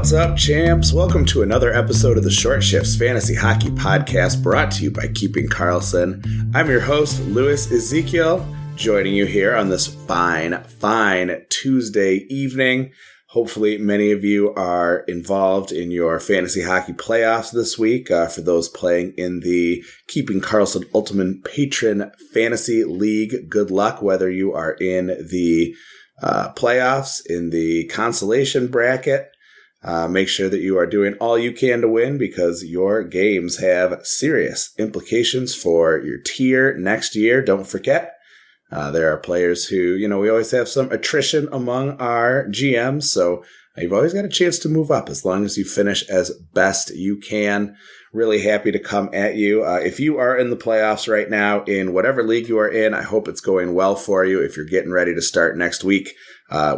What's up, champs? Welcome to another episode of the Short Shifts Fantasy Hockey Podcast, brought to you by Keeping Karlsson. I'm your host, Louis Ezekiel, joining you here on this fine Tuesday evening. Hopefully, many of you are involved in your fantasy hockey playoffs this week. For those playing in the Keeping Karlsson Ultimate Patron Fantasy League, good luck, whether you are in the playoffs, in the consolation bracket. Make sure that you are doing all you can to win, because your games have serious implications for your tier next year. Don't forget, there are players who, we always have some attrition among our GMs, so you've always got a chance to move up as long as you finish as best you can. Really happy to come at you. If you are in the playoffs right now, in whatever league you are in, I hope it's going well for you. If you're getting ready to start next week,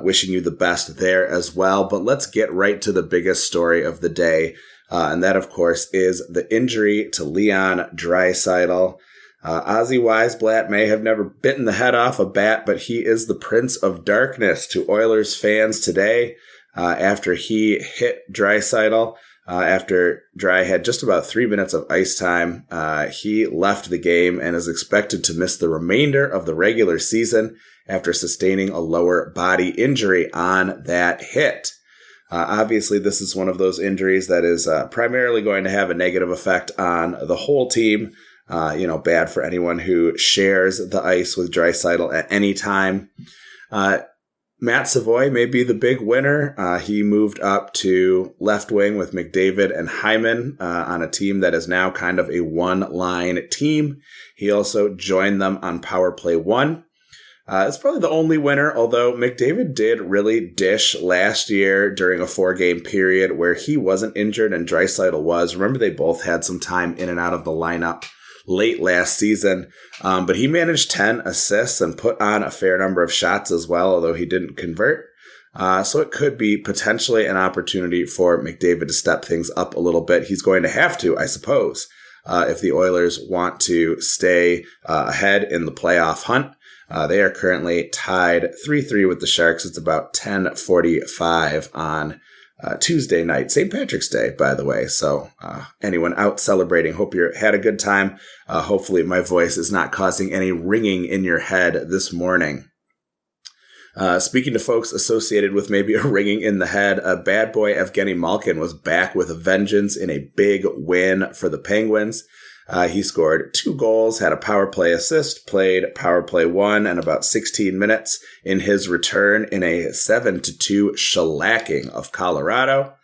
wishing you the best there as well. But let's get right to the biggest story of the day. And that, of course, is the injury to Leon Draisaitl. Ozzy Weisblatt may have never bitten the head off a bat, but he is the Prince of Darkness to Oilers fans today after he hit Draisaitl. After Drai had just about 3 minutes of ice time, he left the game and is expected to miss the remainder of the regular season after sustaining a lower body injury on that hit. Obviously, this is one of those injuries that is primarily going to have a negative effect on the whole team. Bad for anyone who shares the ice with Draisaitl at any time. Matt Savoie may be the big winner. He moved up to left wing with McDavid and Hyman on a team that is now kind of a one-line team. He also joined them on Power Play 1. It's probably the only winner, although McDavid did really dish last year during a 4-game period where he wasn't injured and Draisaitl was. Remember, they both had some time in and out of the lineup late last season, but he managed 10 assists and put on a fair number of shots as well, although he didn't convert. So it could be potentially an opportunity for McDavid to step things up a little bit. He's going to have to, I suppose, if the Oilers want to stay ahead in the playoff hunt. They are currently tied 3-3 with the Sharks. It's about 10:45 on Tuesday night, St. Patrick's Day, by the way. So anyone out celebrating, hope you had a good time. Hopefully my voice is not causing any ringing in your head this morning. Speaking to folks associated with maybe a ringing in the head, bad boy Evgeny Malkin was back with a vengeance in a big win for the Penguins. He scored 2 goals, had a power play assist, played power play 1 and about 16 minutes in his return in a 7-2 shellacking of Colorado.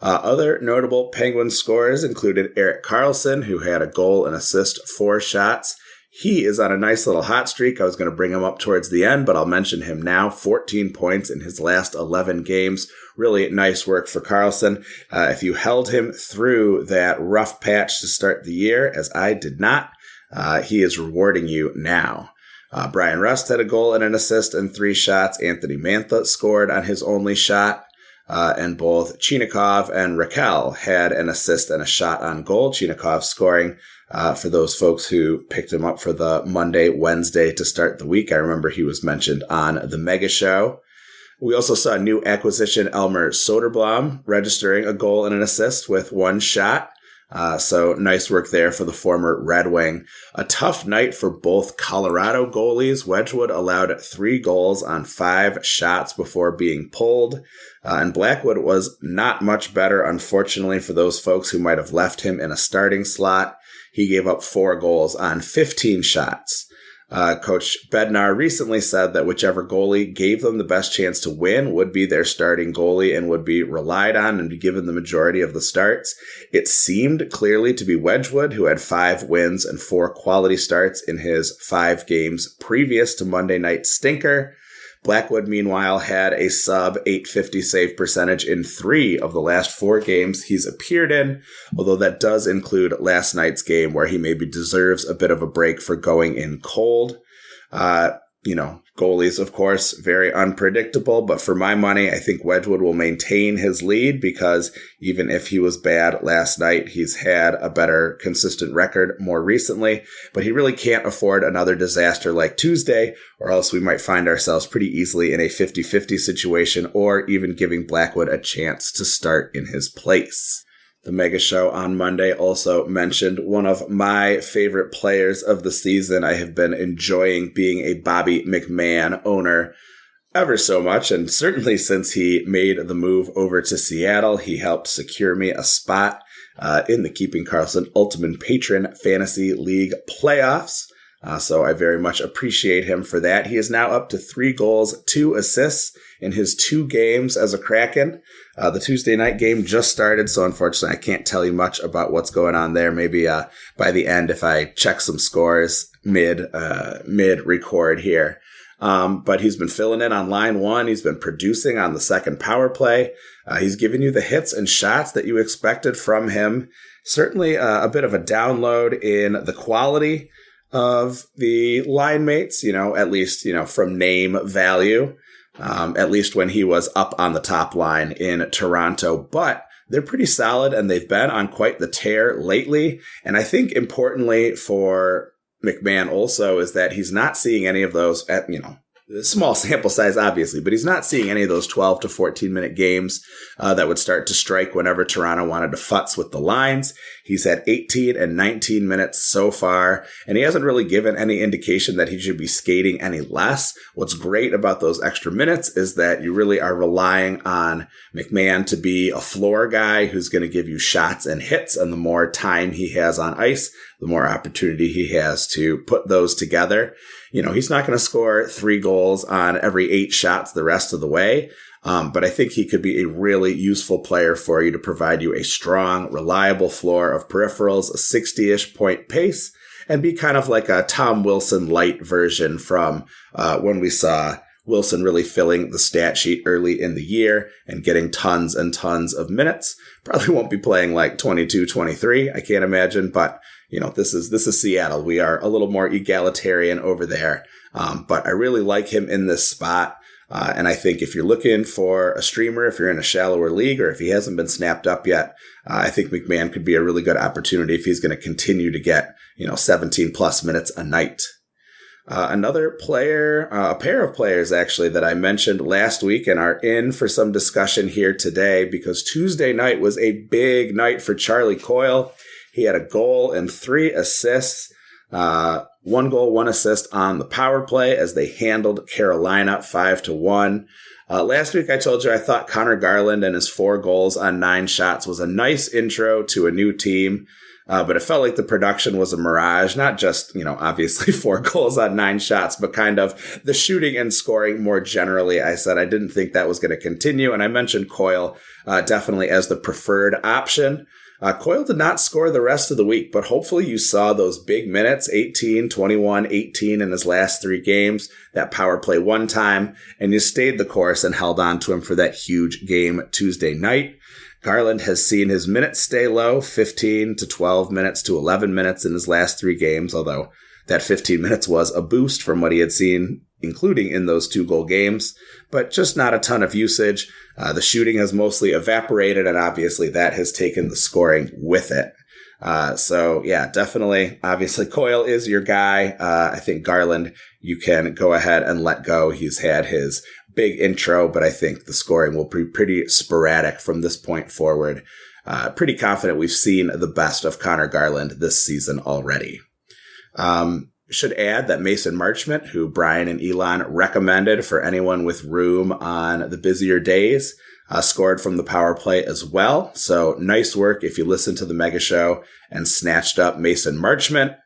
Other notable Penguins scorers included Erik Karlsson, who had a goal and assist, 4 shots. He is on a nice little hot streak. I was going to bring him up towards the end, but I'll mention him now. 14 points in his last 11 games. Really nice work for Karlsson. If you held him through that rough patch to start the year, as I did not, he is rewarding you now. Brian Rust had a goal and an assist and 3 shots. Anthony Mantha scored on his only shot. And both Chinakhov and Rakell had an assist and a shot on goal. Chinakhov scoring for those folks who picked him up for the Monday, Wednesday to start the week. I remember he was mentioned on the Mega Show. We also saw new acquisition Elmer Soderblom registering a goal and an assist with 1 shot. So nice work there for the former Red Wing. A tough night for both Colorado goalies. Wedgewood allowed 3 goals on 5 shots before being pulled. And Blackwood was not much better, unfortunately, for those folks who might have left him in a starting slot. He gave up 4 goals on 15 shots. Coach Bednar recently said that whichever goalie gave them the best chance to win would be their starting goalie and would be relied on and be given the majority of the starts. It seemed clearly to be Wedgewood, who had 5 wins and 4 quality starts in his 5 games previous to Monday night's stinker. Blackwood, meanwhile, had a sub-850 save percentage in 3 of the last 4 games he's appeared in, although that does include last night's game where he maybe deserves a bit of a break for going in cold. Goalies, of course, very unpredictable. But for my money, I think Wedgewood will maintain his lead because even if he was bad last night, he's had a better consistent record more recently. But he really can't afford another disaster like Tuesday, or else we might find ourselves pretty easily in a 50-50 situation or even giving Blackwood a chance to start in his place. The Mega Show on Monday also mentioned one of my favorite players of the season. I have been enjoying being a Bobby McMann owner ever so much, and certainly since he made the move over to Seattle, he helped secure me a spot in the Keeping Karlsson Ultimate Patron Fantasy League playoffs. So I very much appreciate him for that. He is now up to 3 goals, 2 assists in his 2 games as a Kraken. The Tuesday night game just started, so unfortunately I can't tell you much about what's going on there. Maybe by the end if I check some scores mid-record here. But he's been filling in on line 1. He's been producing on the second power play. He's given you the hits and shots that you expected from him. Certainly a bit of a download in the quality of the line mates, at least, from name value, at least when he was up on the top line in Toronto. But they're pretty solid, and they've been on quite the tear lately. And I think importantly for McMann also is that he's not seeing any of those at, small sample size, obviously, but he's not seeing any of those 12 to 14 minute games that would start to strike whenever Toronto wanted to futz with the lines. He's had 18 and 19 minutes so far, and he hasn't really given any indication that he should be skating any less. What's great about those extra minutes is that you really are relying on McMann to be a floor guy who's going to give you shots and hits, and the more time he has on ice, the more opportunity he has to put those together. He's not going to score 3 goals on every 8 shots the rest of the way. But I think he could be a really useful player for you to provide you a strong, reliable floor of peripherals, a 60-ish point pace, and be kind of like a Tom Wilson light version from when we saw Wilson really filling the stat sheet early in the year and getting tons and tons of minutes. Probably won't be playing like 22, 23, I can't imagine, but this is Seattle. We are a little more egalitarian over there. But I really like him in this spot. And I think if you're looking for a streamer, if you're in a shallower league, or if he hasn't been snapped up yet, I think McMann could be a really good opportunity if he's going to continue to get, 17 plus minutes a night. Another player, a pair of players actually that I mentioned last week and are in for some discussion here today because Tuesday night was a big night for Charlie Coyle. He had a goal and 3 assists, 1 goal, 1 assist on the power play as they handled Carolina 5-1. Last week I told you I thought Connor Garland and his 4 goals on 9 shots was a nice intro to a new team. But it felt like the production was a mirage, not just, obviously 4 goals on 9 shots, but kind of the shooting and scoring more generally. I said I didn't think that was going to continue. And I mentioned Coyle definitely as the preferred option. Coyle did not score the rest of the week, but hopefully you saw those big minutes, 18, 21, 18 in his last 3 games, that power play 1 time, and you stayed the course and held on to him for that huge game Tuesday night. Garland has seen his minutes stay low, 15 to 12 minutes to 11 minutes in his last 3 games, although that 15 minutes was a boost from what he had seen, including in those 2-goal games, but just not a ton of usage. The shooting has mostly evaporated, and obviously that has taken the scoring with it. So yeah, definitely, obviously Coyle is your guy. I think Garland, you can go ahead and let go. He's had his big intro, but I think the scoring will be pretty sporadic from this point forward. Pretty confident we've seen the best of Connor Garland this season already. Should add that Mason Marchment, who Brian and Elon recommended for anyone with room on the busier days, scored from the power play as well. So nice work if you listened to the Mega Show and snatched up Mason Marchment.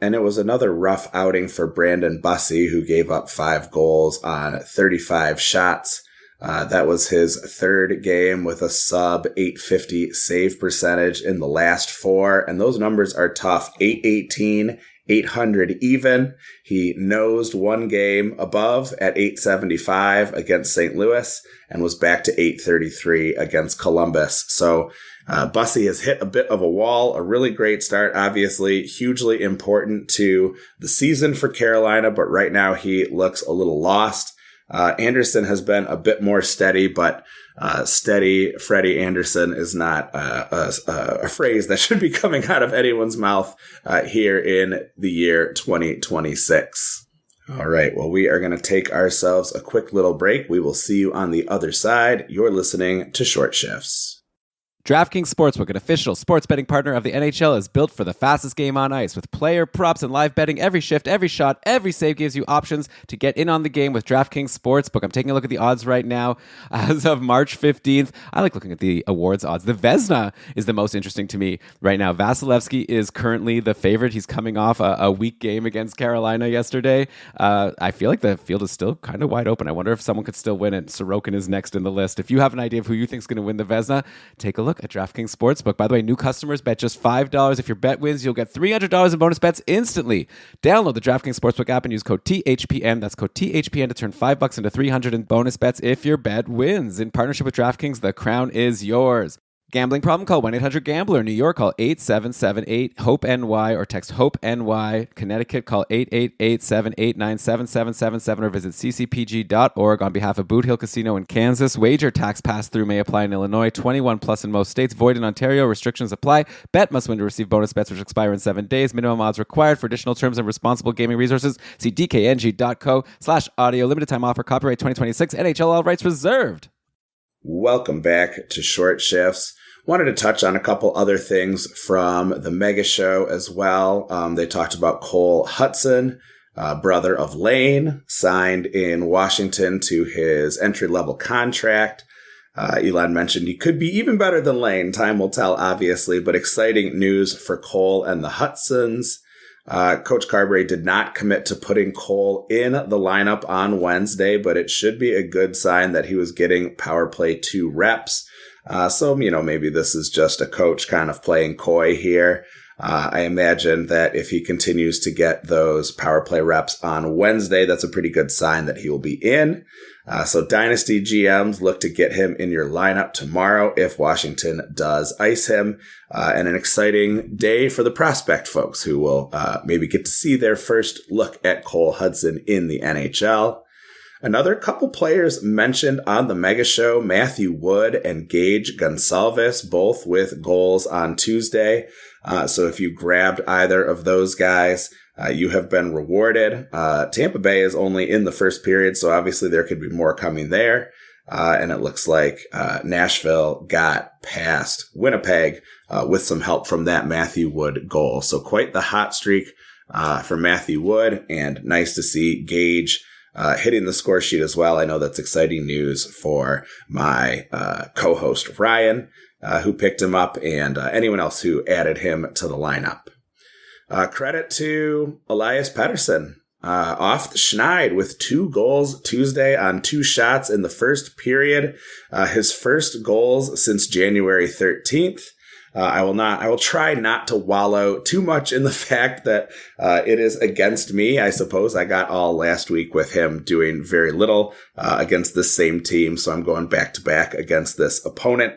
And it was another rough outing for Brandon Bussey, who gave up 5 goals on 35 shots. That was his 3rd game with a sub 850 save percentage in the last 4. And those numbers are tough. 818, 800 even. He nosed 1 game above at 875 against St. Louis and was back to 833 against Columbus. So Bussy has hit a bit of a wall, a really great start, obviously hugely important to the season for Carolina, but right now he looks a little lost. Anderson has been a bit more steady, but steady Freddie Anderson is not a phrase that should be coming out of anyone's mouth here in the year 2026. All right, well, we are going to take ourselves a quick little break. We will see you on the other side. You're listening to Short Shifts. DraftKings Sportsbook, an official sports betting partner of the NHL, is built for the fastest game on ice. With player props and live betting, every shift, every shot, every save gives you options to get in on the game with DraftKings Sportsbook. I'm taking a look at the odds right now as of March 15th. I like looking at the awards odds. The Vezina is the most interesting to me right now. Vasilevsky is currently the favorite. He's coming off a weak game against Carolina yesterday. I feel like the field is still kind of wide open. I wonder if someone could still win it. Sorokin is next in the list. If you have an idea of who you think is going to win the Vezina, take a look at DraftKings Sportsbook. By the way, new customers bet just $5. If your bet wins, you'll get $300 in bonus bets instantly. Download the DraftKings Sportsbook app and use code THPN. That's code THPN to turn $5 into $300 in bonus bets if your bet wins. In partnership with DraftKings, the crown is yours. Gambling problem? Call 1-800-GAMBLER. New York, call 8778-HOPE-NY or text HOPE-NY. Connecticut, call 888-789-7777 or visit ccpg.org. On behalf of Boot Hill Casino in Kansas, wager tax pass-through may apply in Illinois. 21 plus in most states. Void in Ontario. Restrictions apply. Bet must win to receive bonus bets which expire in 7 days. Minimum odds required. For additional terms and responsible gaming resources, see dkng.co/audio. Limited time offer. Copyright 2026. NHL all rights reserved. Welcome back to Short Shifts. Wanted to touch on a couple other things from the mega show as well. They talked about Cole Hutson, brother of Lane, signed in Washington to his entry-level contract. Elon mentioned he could be even better than Lane. Time will tell, obviously, but exciting news for Cole and the Hutsons. Coach Carberry did not commit to putting Cole in the lineup on Wednesday, but it should be a good sign that he was getting power play 2 reps. So, maybe this is just a coach kind of playing coy here. I imagine that if he continues to get those power play reps on Wednesday, that's a pretty good sign that he will be in. So Dynasty GMs look to get him in your lineup tomorrow if Washington does ice him. And an exciting day for the prospect folks who will maybe get to see their first look at Cole Hutson in the NHL. Another couple players mentioned on the Mega Show, Matthew Wood and Gage Goncalves, both with goals on Tuesday. So if you grabbed either of those guys, you have been rewarded. Tampa Bay is only in the first period, so obviously there could be more coming there. And it looks like Nashville got past Winnipeg with some help from that Matthew Wood goal. So quite the hot streak for Matthew Wood, and nice to see Gage hitting the score sheet as well. I know that's exciting news for my co-host Ryan, who picked him up, and anyone else who added him to the lineup. Credit to Elias Pettersson, off the schneid with 2 goals Tuesday on 2 shots in the first period. His first goals since January 13th. I will try not to wallow too much in the fact that it is against me. I suppose I got all last week with him doing very little against this same team, so I'm going back to back against this opponent.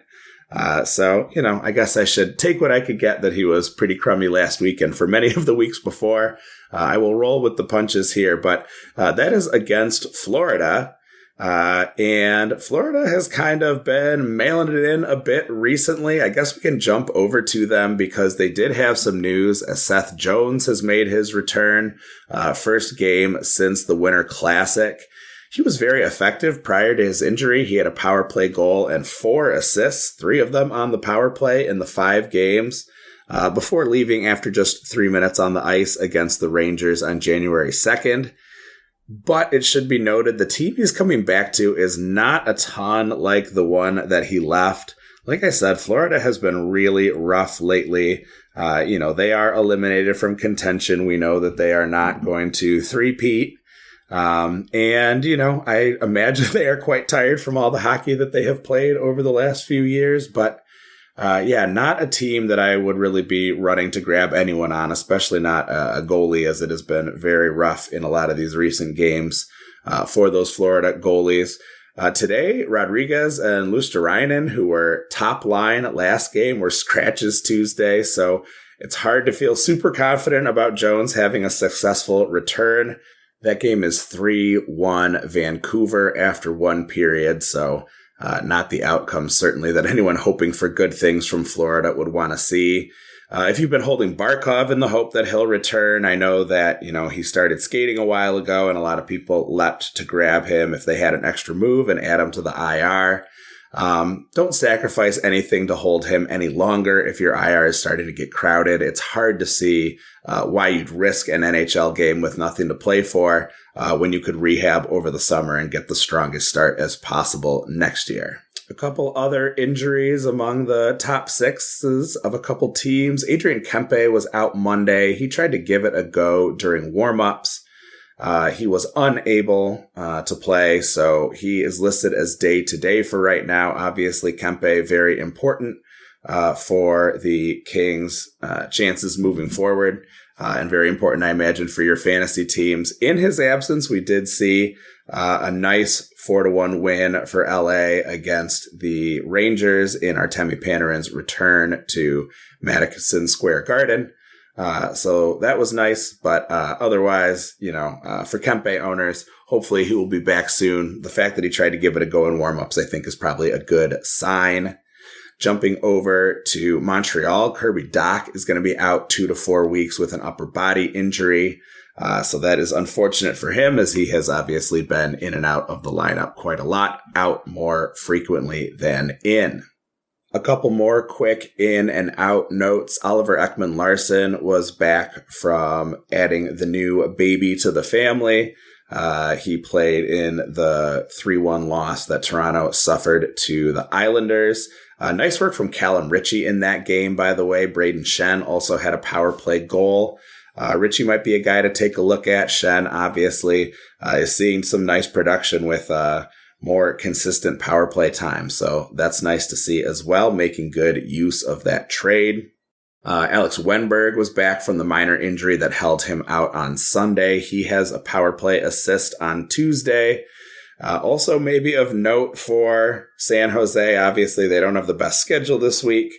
So, I guess I should take what I could get that he was pretty crummy last week and for many of the weeks before. I will roll with the punches here, but that is against Florida. And Florida has kind of been mailing it in a bit recently. I guess we can jump over to them because they did have some news as Seth Jones has made his return, first game since the Winter Classic. He was very effective prior to his injury. He had a power play goal and 4 assists, 3 of them on the power play in the 5 games, before leaving after just 3 minutes on the ice against the Rangers on January 2nd. But it should be noted the team he's coming back to is not a ton like the one that he left. Like I said, Florida has been really rough lately. They are eliminated from contention. We know that they are not going to three-peat. I imagine they are quite tired from all the hockey that they have played over the last few years. But not a team that I would really be running to grab anyone on, especially not a goalie, as it has been very rough in a lot of these recent games for those Florida goalies. Today, Rodriguez and Luosterainen, who were top line last game, were scratches Tuesday, so it's hard to feel super confident about Jones having a successful return. That game is 3-1 Vancouver after one period, so not the outcome certainly that anyone hoping for good things from Florida would want to see. If you've been holding Barkov in the hope that he'll return, I know that, he started skating a while ago and a lot of people leapt to grab him if they had an extra move and add him to the IR. Don't sacrifice anything to hold him any longer. If your IR is starting to get crowded, it's hard to see why you'd risk an NHL game with nothing to play for when you could rehab over the summer and get the strongest start as possible next year. A couple other injuries among the top sixes of a couple teams. Adrian Kempe was out Monday. He tried to give it a go during warm-ups. He was unable to play, so he is listed as day-to-day for right now. Obviously, Kempe, very important for the Kings' chances moving forward, and very important, I imagine, for your fantasy teams. In his absence, we did see a nice 4-1 win for LA against the Rangers in Artemi Panarin's return to Madison Square Garden. So that was nice, but otherwise, for Kempe owners, hopefully he will be back soon. The fact that he tried to give it a go in warm-ups, I think, is probably a good sign. Jumping over to Montreal, Kirby Dach is going to be out 2 to 4 weeks with an upper body injury. So that is unfortunate for him, as he has obviously been in and out of the lineup quite a lot, out more frequently than in. A couple more quick in and out notes. Oliver Ekman-Larsson was back from adding the new baby to the family. He played in the 3-1 loss that Toronto suffered to the Islanders. Nice work from Callum Ritchie in that game, by the way. Braden Shen also had a power play goal. Ritchie might be a guy to take a look at. Shen, obviously, is seeing some nice production with more consistent power play time. So that's nice to see as well, making good use of that trade. Alex Wennberg was back from the minor injury that held him out on Sunday. He has a power play assist on Tuesday. Also maybe of note for San Jose, obviously they don't have the best schedule this week.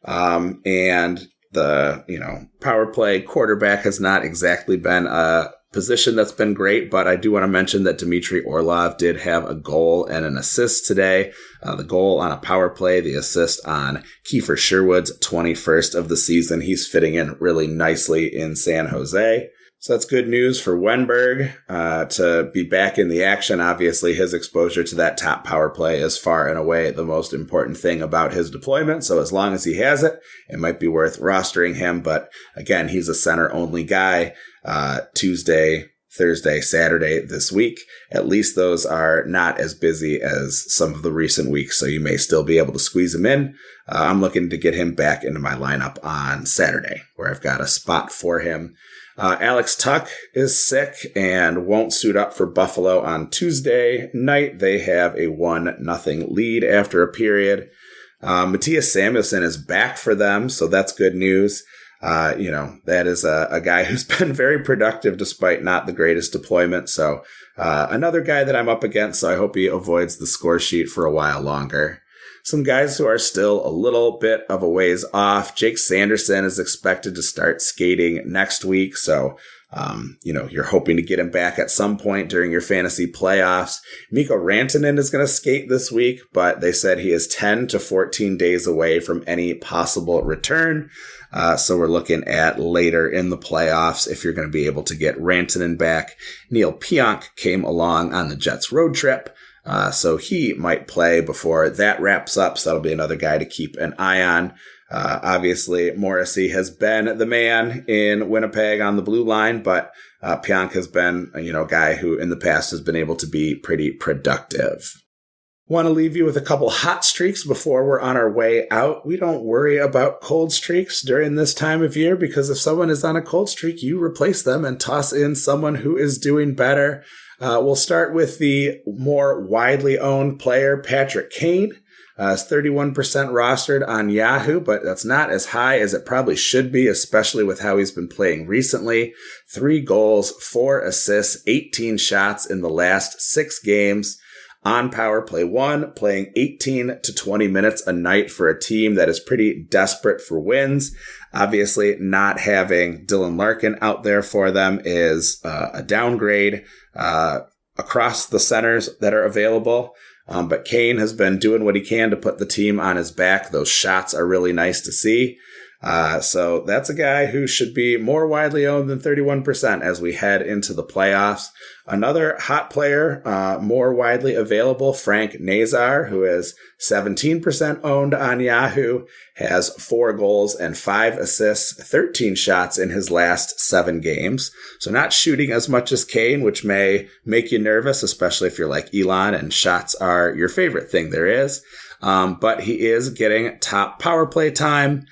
And the, power play quarterback has not exactly been a position that's been great, but I do want to mention that Dmitry Orlov did have a goal and an assist today. The goal on a power play, the assist on Kiefer Sherwood's 21st of the season. He's fitting in really nicely in San Jose. So that's good news for Wennberg to be back in the action. Obviously, his exposure to that top power play is far and away the most important thing about his deployment. So as long as he has it, it might be worth rostering him. But again, he's a center-only guy. Tuesday, Thursday, Saturday this week. At least those are not as busy as some of the recent weeks, so you may still be able to squeeze him in. I'm looking to get him back into my lineup on Saturday, where I've got a spot for him. Alex Tuch is sick and won't suit up for Buffalo on Tuesday night. They have a 1-0 lead after a period. Matthias Samuelsson is back for them, so that's good news. That is a guy who's been very productive despite not the greatest deployment. So another guy that I'm up against, so I hope he avoids the score sheet for a while longer. Some guys who are still a little bit of a ways off. Jake Sanderson is expected to start skating next week. So, you're hoping to get him back at some point during your fantasy playoffs. Mikko Rantanen is going to skate this week, but they said he is 10 to 14 days away from any possible return. So we're looking at later in the playoffs if you're going to be able to get Rantanen back. Neil Pionk came along on the Jets road trip. So he might play before that wraps up. So that'll be another guy to keep an eye on. Obviously, Morrissey has been the man in Winnipeg on the blue line, but Pionk has been, a guy who in the past has been able to be pretty productive. Want to leave you with a couple hot streaks before we're on our way out. We don't worry about cold streaks during this time of year because if someone is on a cold streak, you replace them and toss in someone who is doing better. We'll start with the more widely owned player, Patrick Kane. It's 31% rostered on Yahoo, but that's not as high as it probably should be, especially with how he's been playing recently. 3 goals, 4 assists, 18 shots in the last 6 games. on power play 1, playing 18 to 20 minutes a night for a team that is pretty desperate for wins. Obviously, not having Dylan Larkin out there for them is a downgrade across the centers that are available. But Kane has been doing what he can to put the team on his back. Those shots are really nice to see. So that's a guy who should be more widely owned than 31% as we head into the playoffs. Another hot player, more widely available, Frank Nazar, who is 17% owned on Yahoo, has 4 goals and 5 assists, 13 shots in his last 7 games. So not shooting as much as Kane, which may make you nervous, especially if you're like Elon and shots are your favorite thing there is. But he is getting top power play time.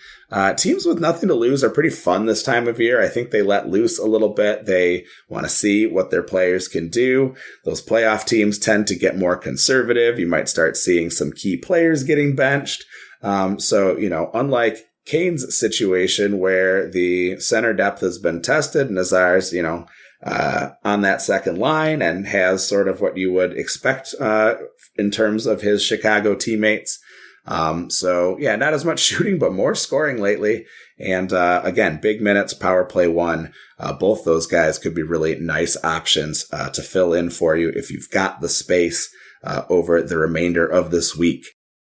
Teams with nothing to lose are pretty fun this time of year. I think they let loose a little bit. They want to see what their players can do. Those playoff teams tend to get more conservative. You might start seeing some key players getting benched. So, unlike Kane's situation where the center depth has been tested, Nazar's, on that second line and has sort of what you would expect in terms of his Chicago teammates. So yeah, not as much shooting, but more scoring lately. And again, big minutes, power play 1. Both those guys could be really nice options to fill in for you if you've got the space over the remainder of this week.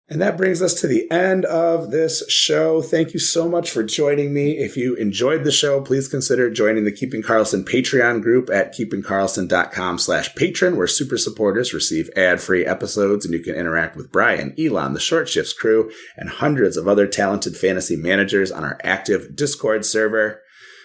And that brings us to the end of this show. Thank you so much for joining me. If you enjoyed the show, please consider joining the Keeping Karlsson Patreon group at keepingkarlsson.com/patron, where super supporters receive ad-free episodes and you can interact with Brian, Elon, the Short Shifts crew, and hundreds of other talented fantasy managers on our active Discord server.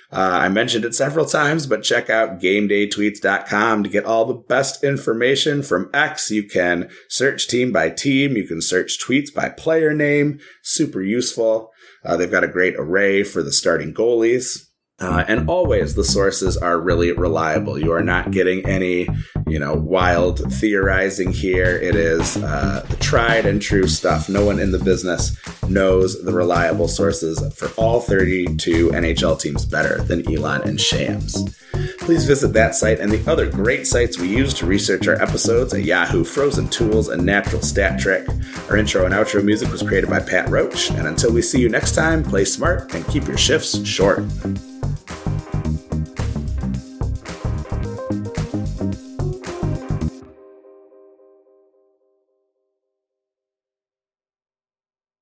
I mentioned it several times, but check out GameDayTweets.com to get all the best information from X. You can search team by team. You can search tweets by player name. Super useful. They've got a great array for the starting goalies. And always the sources are really reliable. You are not getting any, wild theorizing here. It is the tried and true stuff. No one in the business knows the reliable sources for all 32 NHL teams better than Elon and Shams. Please visit that site and the other great sites we use to research our episodes at Yahoo, Frozen Tools, and Natural Stat Trick. Our intro and outro music was created by Pat Roach. And until we see you next time, play smart and keep your shifts short.